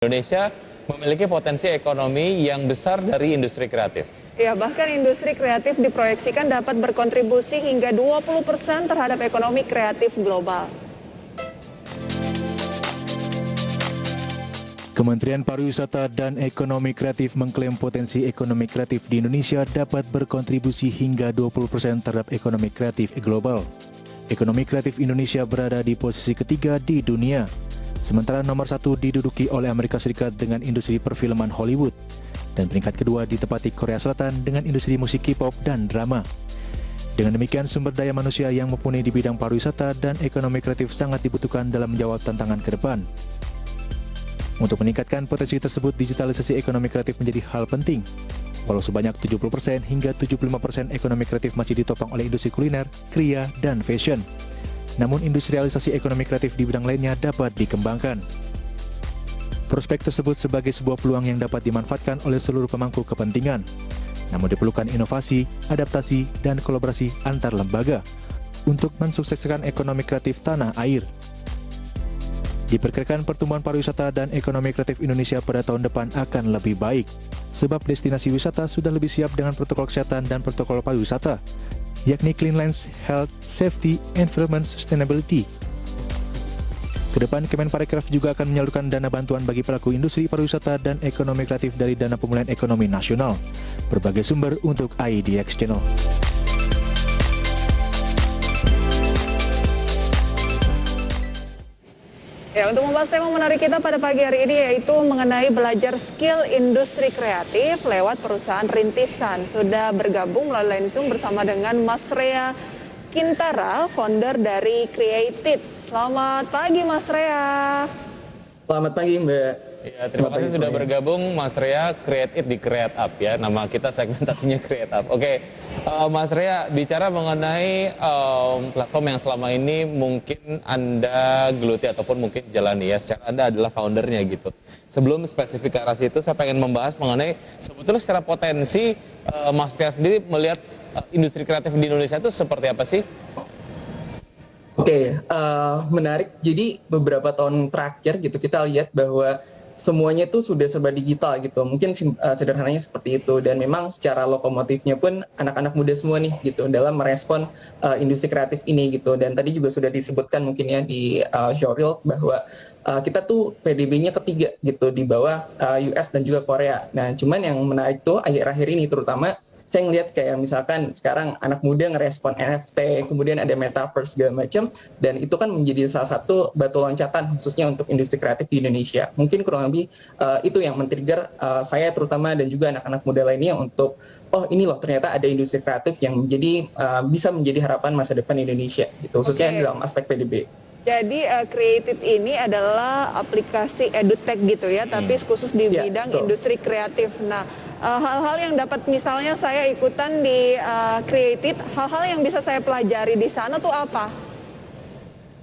Indonesia memiliki potensi ekonomi yang besar dari industri kreatif. Ya, bahkan industri kreatif diproyeksikan dapat berkontribusi hingga 20% terhadap ekonomi kreatif global. Kementerian Pariwisata dan Ekonomi Kreatif mengklaim potensi ekonomi kreatif di Indonesia dapat berkontribusi hingga 20% terhadap ekonomi kreatif global. Ekonomi kreatif Indonesia berada di posisi ketiga di dunia, sementara nomor satu diduduki oleh Amerika Serikat dengan industri perfilman Hollywood, dan peringkat kedua ditempati Korea Selatan dengan industri musik K-pop dan drama. Dengan demikian, sumber daya manusia yang mumpuni di bidang pariwisata dan ekonomi kreatif sangat dibutuhkan dalam menjawab tantangan ke depan. Untuk meningkatkan potensi tersebut, digitalisasi ekonomi kreatif menjadi hal penting. Walau sebanyak 70% hingga 75% ekonomi kreatif masih ditopang oleh industri kuliner, kriya, dan fashion. Namun industrialisasi ekonomi kreatif di bidang lainnya dapat dikembangkan. Prospek tersebut sebagai sebuah peluang yang dapat dimanfaatkan oleh seluruh pemangku kepentingan. Namun diperlukan inovasi, adaptasi, dan kolaborasi antar lembaga untuk mensukseskan ekonomi kreatif tanah air. Diperkirakan pertumbuhan pariwisata dan ekonomi kreatif Indonesia pada tahun depan akan lebih baik, sebab destinasi wisata sudah lebih siap dengan protokol kesehatan dan protokol pariwisata, yakni Cleanliness, Health, Safety, Environment, Sustainability. Kedepan, Kemenparekraf juga akan menyalurkan dana bantuan bagi pelaku industri pariwisata dan ekonomi kreatif dari Dana Pemulihan Ekonomi Nasional, berbagai sumber untuk IDX Channel. Ya, untuk membahas tema menarik kita pada pagi hari ini yaitu mengenai belajar skill industri kreatif lewat perusahaan rintisan. Sudah bergabung melalui line Zoom bersama dengan Mas Rea Kintara, founder dari Create-It. Selamat pagi Mas Rea. Selamat pagi Mbak. Ya, terima kasih sudah bergabung Mas Rea, Create It di Create Up ya. Nama kita segmentasinya Create Up. Oke, Mas Rea, bicara mengenai platform yang selama ini mungkin Anda geluti ataupun mungkin jalani ya, secara Anda adalah foundernya gitu. Sebelum spesifik ke arah situ, saya pengen membahas mengenai sebetulnya secara potensi Mas Rea sendiri melihat industri kreatif di Indonesia itu seperti apa sih? Oke, menarik. Jadi beberapa tahun terakhir gitu kita lihat bahwa semuanya itu sudah serba digital gitu. Mungkin sederhananya seperti itu. Dan memang secara lokomotifnya pun anak-anak muda semua nih gitu dalam merespon industri kreatif ini gitu. Dan tadi juga sudah disebutkan mungkin ya di showreel bahwa kita tuh PDB-nya ketiga gitu di bawah US dan juga Korea. Nah, cuman yang menarik tuh akhir-akhir ini terutama saya ngelihat kayak misalkan sekarang anak muda ngerespon NFT, kemudian ada metaverse segala macam, dan itu kan menjadi salah satu batu loncatan khususnya untuk industri kreatif di Indonesia. Mungkin kurang lebih itu yang men-trigger saya terutama dan juga anak-anak muda lainnya untuk ini loh ternyata ada industri kreatif yang menjadi bisa menjadi harapan masa depan Indonesia gitu, khususnya dalam aspek PDB. Jadi Create-It ini adalah aplikasi edutech gitu ya, tapi khusus di bidang industri kreatif. Nah, hal-hal yang dapat misalnya saya ikutan di Create-It, hal-hal yang bisa saya pelajari di sana tuh apa?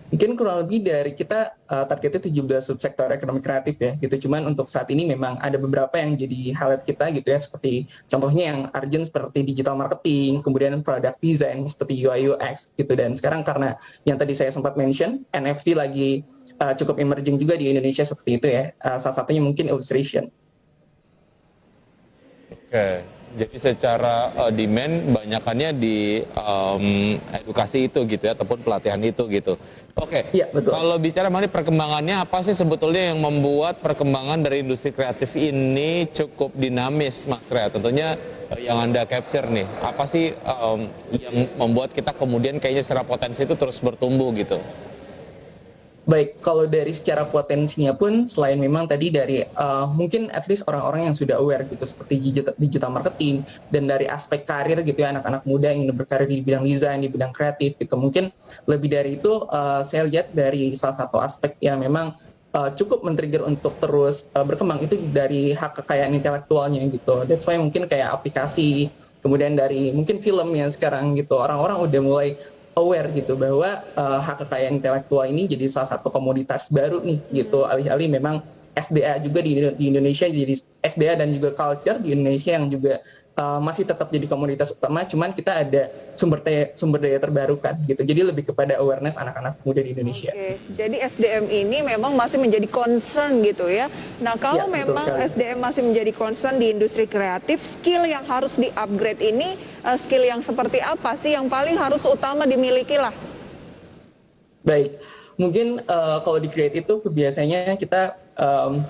Mungkin kurang lebih dari kita targetnya 17 subsektor ekonomi kreatif ya gitu. Cuman untuk saat ini memang ada beberapa yang jadi highlight kita gitu ya, seperti contohnya yang urgent seperti digital marketing, kemudian product design seperti UI UX gitu. Dan sekarang karena yang tadi saya sempat mention, NFT lagi cukup emerging juga di Indonesia seperti itu ya. Salah satunya mungkin illustration. Oke, jadi secara demand banyakannya di edukasi itu gitu ya, ataupun pelatihan itu gitu. Oke, ya, betul. Kalau bicara mengenai perkembangannya, apa sih sebetulnya yang membuat perkembangan dari industri kreatif ini cukup dinamis, Mas Rea? Tentunya yang Anda capture nih, apa sih yang membuat kita kemudian kayaknya secara potensi itu terus bertumbuh gitu? Baik, kalau dari secara potensinya pun selain memang tadi dari mungkin at least orang-orang yang sudah aware gitu seperti digital marketing, dan dari aspek karir gitu ya, anak-anak muda yang berkarir di bidang desain, di bidang kreatif gitu, mungkin lebih dari itu saya lihat dari salah satu aspek yang memang cukup men-trigger untuk terus berkembang itu dari hak kekayaan intelektualnya gitu. That's why mungkin kayak aplikasi, kemudian dari mungkin film yang sekarang gitu, orang-orang udah mulai aware gitu bahwa hak kekayaan intelektual ini jadi salah satu komoditas baru nih gitu, alih-alih memang SDA juga di Indonesia, jadi SDA dan juga culture di Indonesia yang juga masih tetap jadi komoditas utama, cuman kita ada sumber daya terbarukan gitu. Jadi lebih kepada awareness anak-anak muda di Indonesia. Oke, jadi SDM ini memang masih menjadi concern gitu ya. Nah, kalau Ya, betul memang sekali. SDM masih menjadi concern di industri kreatif, skill yang harus di-upgrade ini, skill yang seperti apa sih yang paling harus utama dimiliki lah? Baik, mungkin kalau di Create itu biasanya kita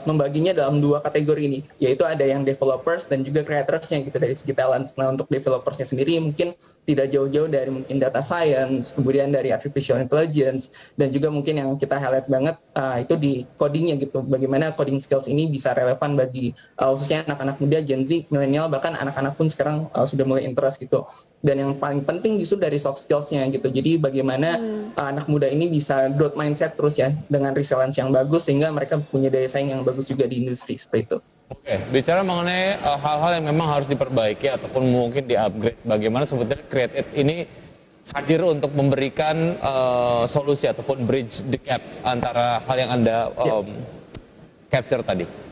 membaginya dalam 2 kategori ini, yaitu ada yang developers dan juga creatorsnya gitu dari segi talents. Nah, untuk developersnya sendiri mungkin tidak jauh-jauh dari mungkin data science, kemudian dari artificial intelligence, dan juga mungkin yang kita highlight banget itu di codingnya gitu. Bagaimana coding skills ini bisa relevan bagi khususnya anak-anak muda, Gen Z, milenial, bahkan anak-anak pun sekarang sudah mulai interest gitu. Dan yang paling penting justru dari soft skills-nya gitu. Jadi bagaimana anak muda ini bisa growth mindset terus ya, dengan resilience yang bagus sehingga mereka punya daya saing yang bagus juga di industri seperti itu. Oke, bicara mengenai hal-hal yang memang harus diperbaiki ataupun mungkin di-upgrade, bagaimana sebetulnya Create It ini hadir untuk memberikan solusi ataupun bridge the gap antara hal yang Anda capture tadi?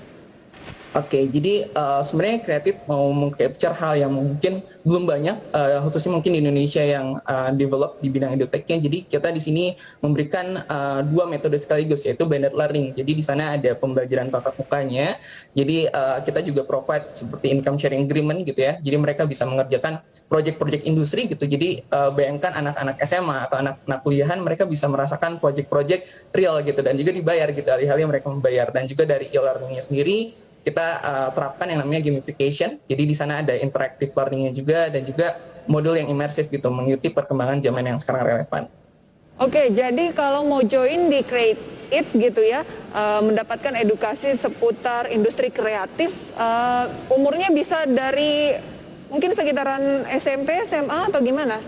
Oke, jadi sebenarnya Creative mau meng-capture hal yang mungkin belum banyak, khususnya mungkin di Indonesia yang develop di bidang edutechnya. Jadi kita di sini memberikan 2 metode sekaligus, yaitu blended learning. Jadi di sana ada pembelajaran tatap mukanya. Jadi kita juga provide seperti income sharing agreement gitu ya. Jadi mereka bisa mengerjakan project-project industri gitu. Jadi bayangkan anak-anak SMA atau anak-anak kuliahan, mereka bisa merasakan project-project real gitu dan juga dibayar gitu, alih-alih mereka membayar. Dan juga dari e-learningnya sendiri kita terapkan yang namanya gamification. Jadi di sana ada interactive learning-nya juga dan juga modul yang imersif gitu, mengikuti perkembangan zaman yang sekarang relevan. Oke, jadi kalau mau join di Create It gitu ya, mendapatkan edukasi seputar industri kreatif, umurnya bisa dari mungkin sekitaran SMP, SMA atau gimana?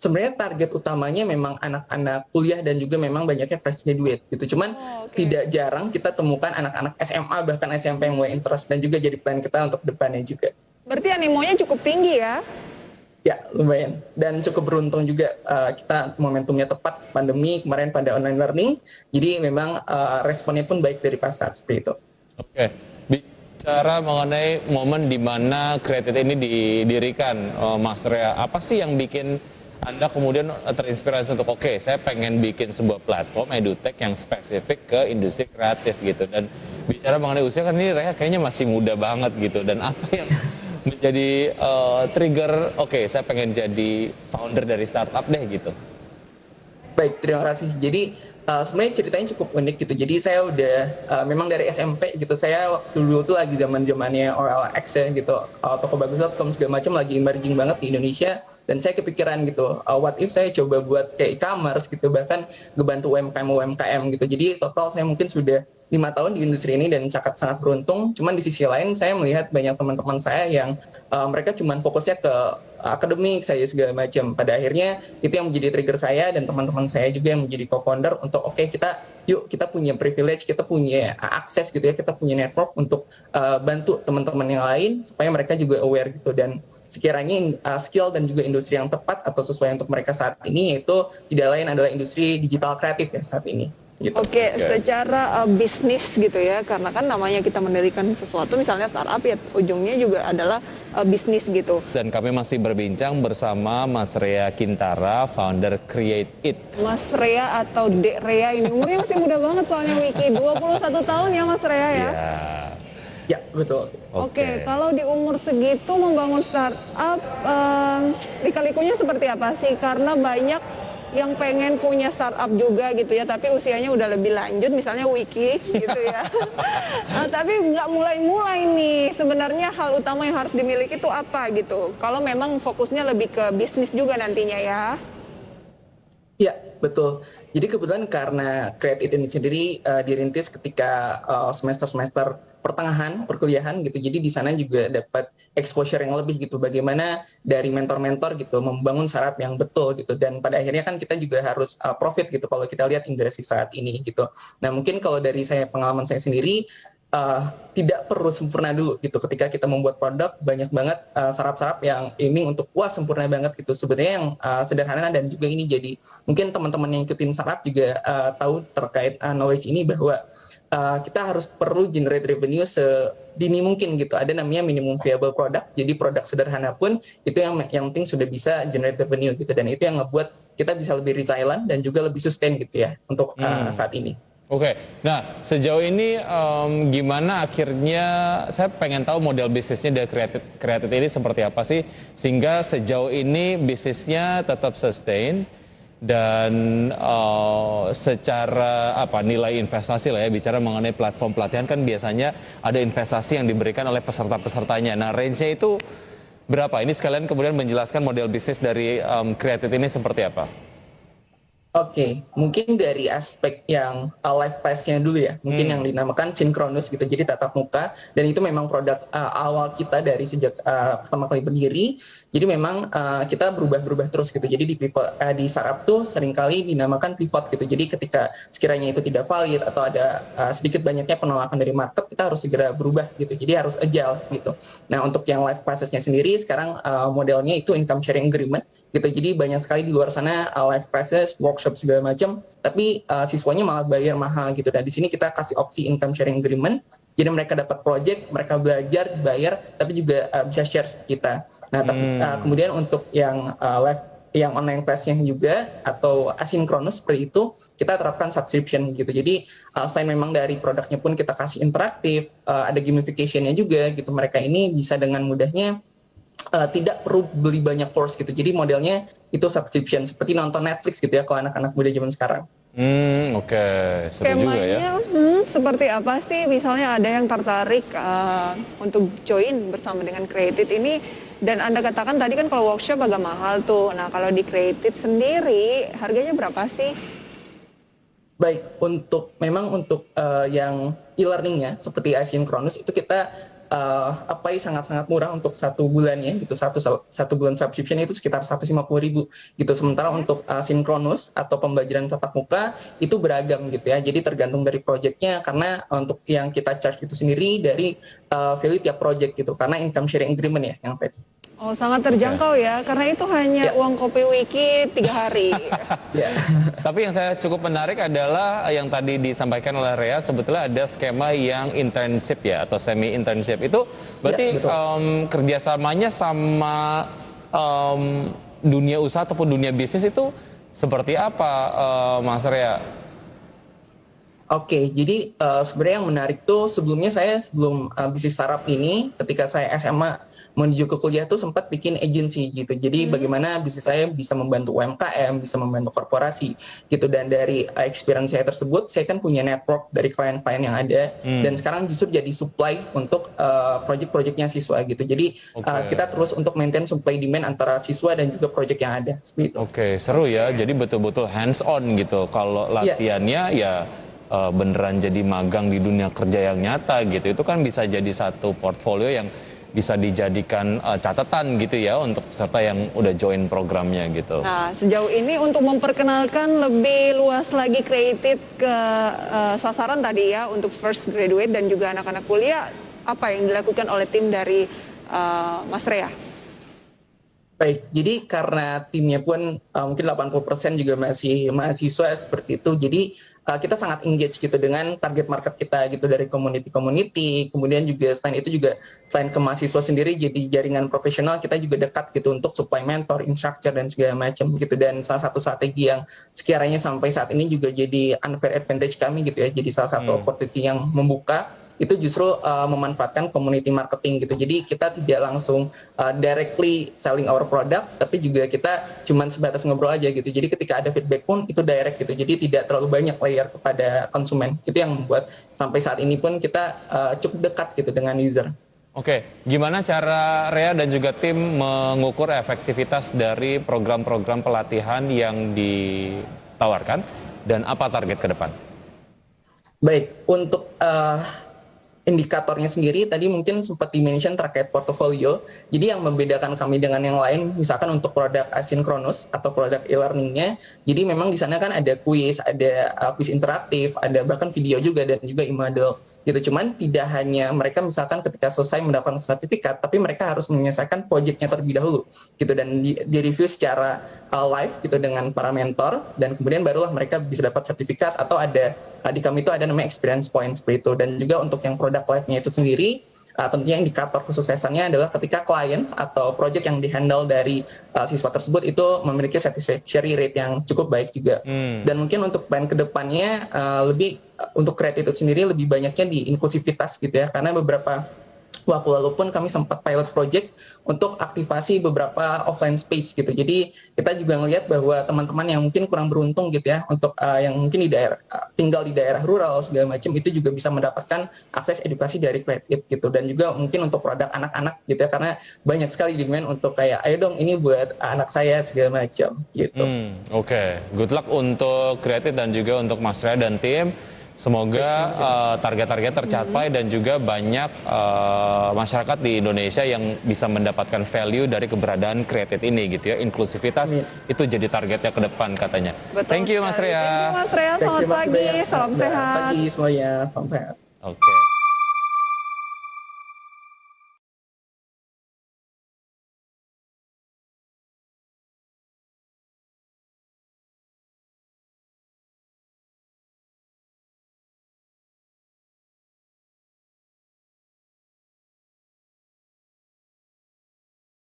Sebenarnya target utamanya memang anak-anak kuliah dan juga memang banyaknya fresh graduate gitu. Cuman tidak jarang kita temukan anak-anak SMA bahkan SMP yang mulai interest dan juga jadi plan kita untuk depannya juga. Berarti animonya cukup tinggi ya? Ya, lumayan. Dan cukup beruntung juga kita momentumnya tepat pandemi kemarin pada online learning. Jadi memang responnya pun baik dari pasar seperti itu. Oke, bicara mengenai momen di mana Create It ini didirikan, Mas Rea, apa sih yang bikin Anda kemudian terinspirasi untuk saya pengen bikin sebuah platform edutech yang spesifik ke industri kreatif gitu. Dan bicara mengenai usia kan ini Rea kayaknya masih muda banget gitu. Dan apa yang menjadi trigger saya pengen jadi founder dari startup deh gitu? Baik, terima kasih. Jadi sebenarnya ceritanya cukup unik gitu. Jadi saya udah memang dari SMP gitu. Saya waktu dulu tuh lagi zaman-zamannya OLX ya gitu. Tokobagus.com segala macam lagi emerging banget di Indonesia. Dan saya kepikiran gitu, what if saya coba buat kayak e-commerce gitu, bahkan ngebantu UMKM gitu. Jadi total saya mungkin sudah 5 tahun di industri ini dan sangat beruntung. Cuman di sisi lain saya melihat banyak teman-teman saya yang mereka cuman fokusnya ke akademik saya segala macam. Pada akhirnya itu yang menjadi trigger saya dan teman-teman saya juga yang menjadi co-founder untuk kita punya privilege, kita punya akses gitu ya, kita punya network untuk bantu teman-teman yang lain supaya mereka juga aware gitu. Dan sekiranya skill dan juga industri yang tepat atau sesuai untuk mereka saat ini yaitu tidak lain adalah industri digital kreatif ya saat ini. Gitu. Oke, secara bisnis gitu ya, karena kan namanya kita mendirikan sesuatu, misalnya startup ya ujungnya juga adalah bisnis gitu. Dan kami masih berbincang bersama Mas Rea Kintara, founder Create It. Mas Rea atau Dek Rea ini umurnya masih muda banget soalnya Wiki, 21 tahun ya Mas Rea ya? Ya, betul. Oke, kalau di umur segitu membangun startup, lika-likunya seperti apa sih? Karena banyak yang pengen punya startup juga gitu ya, tapi usianya udah lebih lanjut, misalnya Wiki gitu ya. Tapi nggak mulai-mulai nih, sebenarnya hal utama yang harus dimiliki itu apa gitu? Kalau memang fokusnya lebih ke bisnis juga nantinya ya. Ya, betul. Jadi kebetulan karena Create It ini sendiri dirintis ketika semester-semester pertengahan perkuliahan gitu. Jadi di sana juga dapat exposure yang lebih gitu. Bagaimana dari mentor-mentor gitu membangun startup yang betul gitu. Dan pada akhirnya kan kita juga harus profit gitu kalau kita lihat industri saat ini gitu. Nah, mungkin kalau dari pengalaman saya sendiri tidak perlu sempurna dulu gitu. Ketika kita membuat produk, banyak banget sarap-sarap yang aiming untuk wah sempurna banget gitu. Sebenarnya yang sederhana, dan juga ini jadi mungkin teman-teman yang ikutin sarap juga tahu terkait knowledge ini, bahwa kita harus perlu generate revenue sedini mungkin gitu. Ada namanya minimum viable product. Jadi produk sederhana pun itu yang penting sudah bisa generate revenue gitu. Dan itu yang ngebuat kita bisa lebih resilient dan juga lebih sustain gitu ya untuk saat ini. Oke, nah sejauh ini gimana akhirnya saya pengen tahu model bisnisnya dari Create It ini seperti apa sih, sehingga sejauh ini bisnisnya tetap sustain dan secara nilai investasi lah ya, bicara mengenai platform pelatihan kan biasanya ada investasi yang diberikan oleh peserta-pesertanya. Nah range-nya itu berapa? Ini sekalian kemudian menjelaskan model bisnis dari Create It ini seperti apa? Oke, mungkin dari aspek yang live test-nya dulu ya, mungkin yang dinamakan sinkronus gitu, jadi tatap muka, dan itu memang produk awal kita dari sejak pertama kali berdiri. Jadi memang kita berubah-berubah terus gitu. Jadi di startup tuh seringkali dinamakan pivot gitu. Jadi ketika sekiranya itu tidak valid atau ada sedikit banyaknya penolakan dari market, kita harus segera berubah gitu. Jadi harus agile gitu. Nah untuk yang live classes-nya sendiri sekarang modelnya itu income sharing agreement gitu. Jadi banyak sekali di luar sana live classes, workshop segala macam, tapi siswanya malah bayar mahal gitu. Dan di sini kita kasih opsi income sharing agreement. Jadi mereka dapat project, mereka belajar, bayar, tapi juga bisa share kita. Nah, kemudian untuk yang live, yang online class-nya juga atau asinkronus seperti itu, kita terapkan subscription gitu. Jadi selain memang dari produknya pun kita kasih interaktif, ada gamification-nya juga gitu. Mereka ini bisa dengan mudahnya tidak perlu beli banyak course gitu. Jadi modelnya itu subscription seperti nonton Netflix gitu ya kalau anak-anak muda zaman sekarang. Oke. Seru juga ya. Seperti apa sih? Misalnya ada yang tertarik untuk join bersama dengan Create It ini, dan Anda katakan tadi kan kalau workshop agak mahal tuh. Nah kalau di Create It sendiri harganya berapa sih? Baik, untuk yang e-learningnya seperti asinkronus itu kita sangat-sangat murah untuk 1 bulannya gitu. Satu bulan subscription itu sekitar 150.000 gitu. Sementara untuk sinkronus atau pembelajaran tatap muka itu beragam gitu ya. Jadi tergantung dari projectnya, karena untuk yang kita charge itu sendiri dari value tiap project gitu, karena income sharing agreement ya yang tadi. Oh sangat terjangkau ya, karena itu hanya uang kopi wiki 3 hari. Tapi yang saya cukup menarik adalah yang tadi disampaikan oleh Rea, sebetulnya ada skema yang internship ya, atau semi internship. Itu berarti kerjasamanya sama dunia usaha ataupun dunia bisnis itu seperti apa, Mas Rea? Oke, jadi sebenarnya yang menarik tuh sebelum bisnis startup ini, ketika saya SMA menuju ke kuliah tuh sempat bikin agency gitu. Jadi bagaimana bisnis saya bisa membantu UMKM, bisa membantu korporasi gitu. Dan dari experience saya tersebut, saya kan punya network dari klien-klien yang ada. Dan sekarang justru jadi supply untuk project-projectnya siswa gitu. Jadi kita terus untuk maintain supply demand antara siswa dan juga project yang ada. Oke, seru ya. Jadi betul-betul hands on gitu. Kalau latihannya ya beneran jadi magang di dunia kerja yang nyata gitu. Itu kan bisa jadi satu portfolio yang bisa dijadikan catatan gitu ya untuk peserta yang udah join programnya gitu. Nah, sejauh ini untuk memperkenalkan lebih luas lagi Create It ke sasaran tadi ya, untuk fresh graduate dan juga anak-anak kuliah, apa yang dilakukan oleh tim dari Mas Rea? Baik, jadi karena timnya pun mungkin 80% juga masih mahasiswa seperti itu, jadi kita sangat engage gitu dengan target market kita gitu, dari community, kemudian juga selain ke mahasiswa sendiri, jadi jaringan profesional kita juga dekat gitu untuk supply mentor, instructor dan segala macam gitu. Dan salah satu strategi yang sekiranya sampai saat ini juga jadi unfair advantage kami gitu ya, jadi salah satu opportunity yang membuka itu justru memanfaatkan community marketing gitu. Jadi kita tidak langsung directly selling our product, tapi juga kita cuman sebatas ngobrol aja gitu. Jadi ketika ada feedback pun itu direct gitu. Jadi tidak terlalu banyak layer kepada konsumen. Itu yang membuat sampai saat ini pun kita cukup dekat gitu dengan user. Oke, gimana cara Rea dan juga tim mengukur efektivitas dari program-program pelatihan yang ditawarkan dan apa target ke depan? Baik, untuk indikatornya sendiri tadi mungkin sempat di-mention terkait portofolio. Jadi yang membedakan kami dengan yang lain, misalkan untuk produk asinkronus atau produk e-learningnya, jadi memang di sana kan ada kuis, ada kuis interaktif, ada bahkan video juga dan juga e-model gitu. Cuman tidak hanya mereka misalkan ketika selesai mendapatkan sertifikat, tapi mereka harus menyelesaikan proyeknya terlebih dahulu gitu dan di-review secara live gitu dengan para mentor dan kemudian barulah mereka bisa dapat sertifikat atau ada di kami itu ada namanya experience point seperti itu. Dan juga untuk yang produk live-nya itu sendiri tentunya indikator kesuksesannya adalah ketika klien atau project yang dihandle dari siswa tersebut itu memiliki satisfaction rate yang cukup baik juga. Dan mungkin untuk plan kedepannya lebih untuk Create itu sendiri lebih banyaknya di inklusivitas gitu ya, karena beberapa walaupun kami sempat pilot project untuk aktivasi beberapa offline space gitu. Jadi kita juga ngelihat bahwa teman-teman yang mungkin kurang beruntung gitu ya, untuk yang mungkin di daerah tinggal di daerah rural segala macam itu juga bisa mendapatkan akses edukasi dari Create gitu. Dan juga mungkin untuk produk anak-anak gitu ya, karena banyak sekali demand untuk kayak ayo dong ini buat anak saya segala macam gitu. Oke. Good luck untuk Create dan juga untuk Mas Rea dan tim. Semoga target-target tercapai dan juga banyak masyarakat di Indonesia yang bisa mendapatkan value dari keberadaan Create ini gitu ya. Inklusivitas itu jadi targetnya ke depan katanya. Betul Thank you Mas sekali. Rea. Thank you Mas Rea, selamat pagi, salam sehat. Selamat pagi semuanya, salam sehat. Oke.